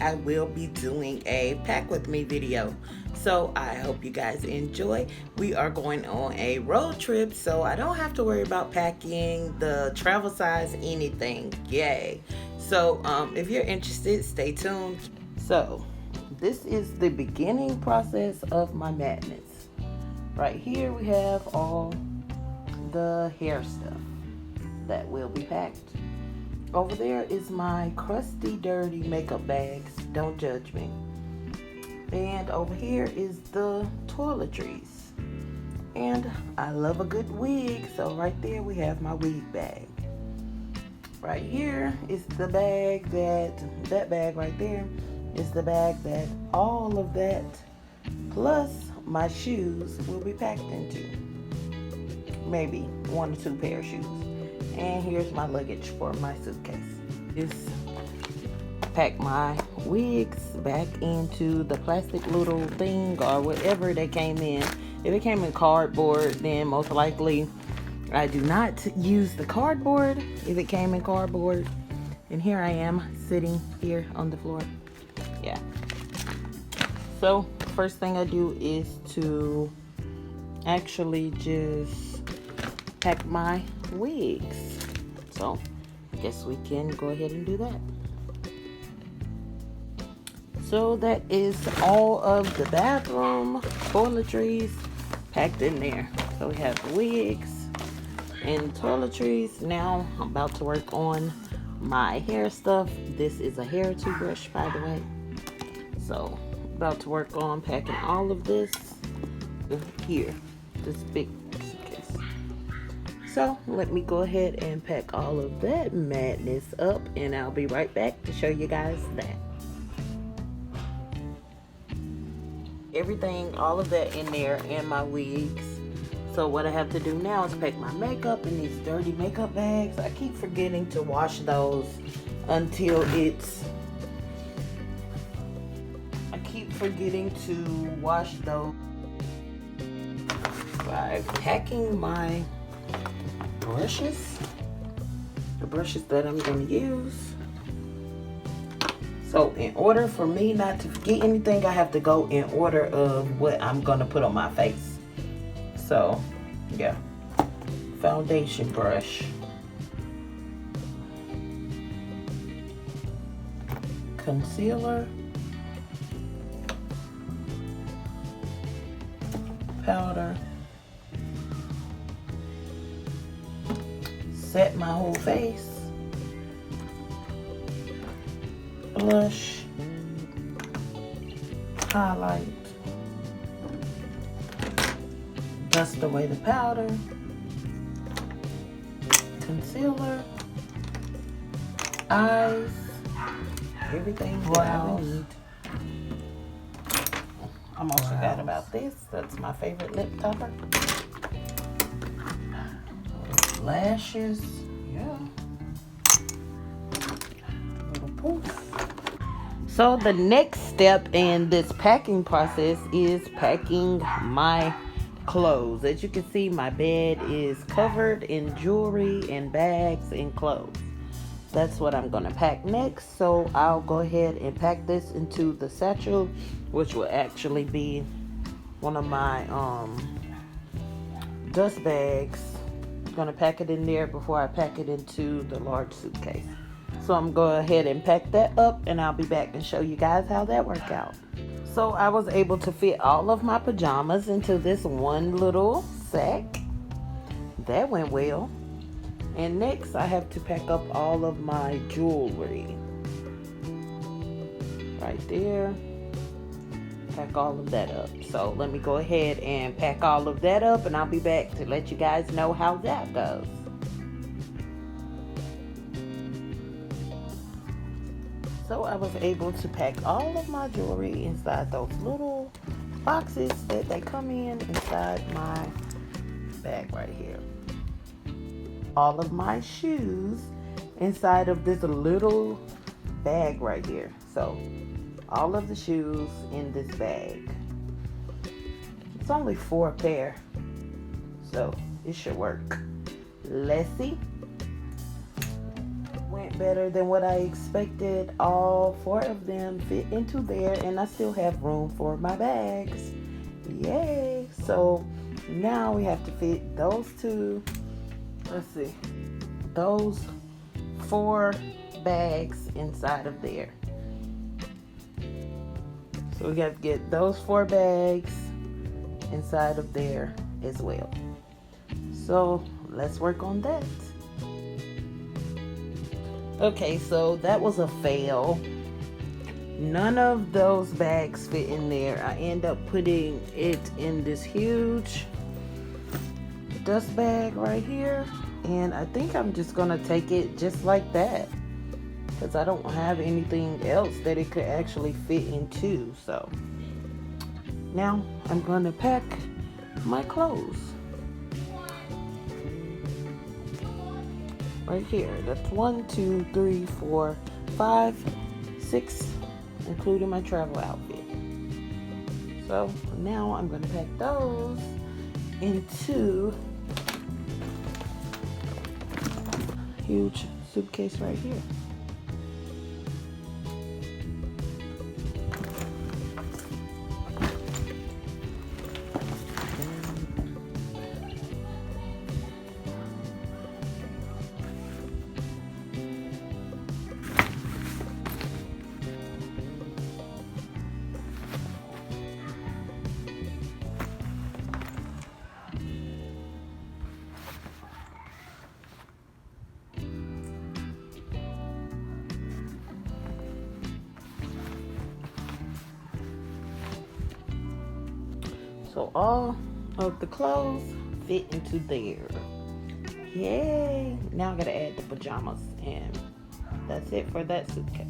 I will be doing a pack with me video. So I hope you guys enjoy. We are going on a road trip, so I don't have to worry about packing the travel size anything. Yay. So if you're interested, stay tuned. So this is the beginning process of my madness. Right here we have all the hair stuff that will be packed. Over there is my crusty, dirty makeup bags. Don't judge me. And over here is the toiletries. And I love a good wig, so right there we have my wig bag. Right here is the bag that bag right there is the bag that all of that plus my shoes will be packed into. Maybe 1 or 2 pair of shoes. And here's my luggage for my suitcase. Just pack my wigs back into the plastic little thing or whatever they came in. If it came in cardboard, then most likely I do not use the cardboard if it came in cardboard. And here I am sitting here on the floor. Yeah. So first thing I do is to actually just pack my wigs. So I guess we can go ahead and do that. So that is all of the bathroom toiletries packed in there. So we have the wigs and toiletries. Now I'm about to work on my hair stuff. This is a hair toothbrush, by the way. So about to work on packing all of this here, this big suitcase. So let me go ahead and pack all of that madness up, and I'll be right back to show you guys that. Everything, all of that in there, and my wigs. So what I have to do now is pack my makeup in these dirty makeup bags. I keep forgetting to wash those until it's... I keep forgetting to wash those by packing my brushes. The brushes that I'm going to use. So in order for me not to forget anything, I have to go in order of what I'm going to put on my face. So, yeah. Foundation brush. Concealer. Powder. Set my whole face. Blush, highlight, dust away the powder, concealer, eyes, everything that I need. Almost forgot about this. That's my favorite lip topper. Lashes, yeah. Little poof. So the next step in this packing process is packing my clothes. As you can see, my bed is covered in jewelry and bags and clothes. That's what I'm going to pack next. So I'll go ahead and pack this into the satchel, which will actually be one of my dust bags. I'm going to pack it in there before I pack it into the large suitcase. So I'm going to go ahead and pack that up, and I'll be back and show you guys how that worked out. So I was able to fit all of my pajamas into this one little sack. That went well. And next I have to pack up all of my jewelry. Right there. Pack all of that up. So let me go ahead and pack all of that up, and I'll be back to let you guys know how that goes. So I was able to pack all of my jewelry inside those little boxes that they come in inside my bag right here. All of my shoes inside of this little bag right here. So all of the shoes in this bag. It's only 4 pair, so it should work. Let's see. Went went better than what I expected. All 4 of them fit into there, and I still have room for my bags. Yay! So now we have to fit those 2. Let's see. Those 4 bags inside of there. So we got to get those 4 bags inside of there as well. So let's work on that. Okay, so that was a fail. None of those bags fit in there. I end up putting it in this huge dust bag right here, and I think I'm just gonna take it just like that because I don't have anything else that it could actually fit into. So now I'm gonna pack my clothes right here. That's 1, 2, 3, 4, 5, 6, including my travel outfit. So now I'm gonna pack those into huge suitcase right here. So all of the clothes fit into there. Yay! Now I gotta add the pajamas, and that's it for that suitcase.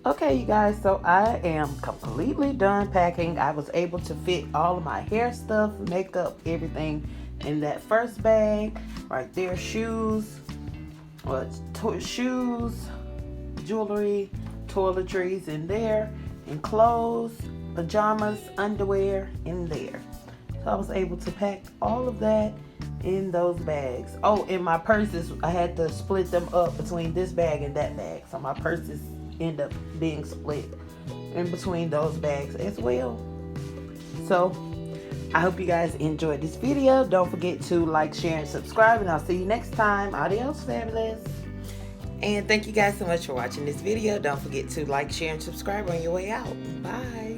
Okay, you guys, so I am completely done packing. I was able to fit all of my hair stuff, makeup, everything in that first bag right there. Shoes, jewelry, toiletries in there, and clothes, pajamas, underwear in there. So I was able to pack all of that in those bags. Oh, and my purses, I had to split them up between this bag and that bag. So my purses end up being split in between those bags as well. So I hope you guys enjoyed this video. Don't forget to like, share, and subscribe, and I'll see you next time. Adios, fabulous. And thank you guys so much for watching this video. Don't forget to like, share, and subscribe on your way out. Bye.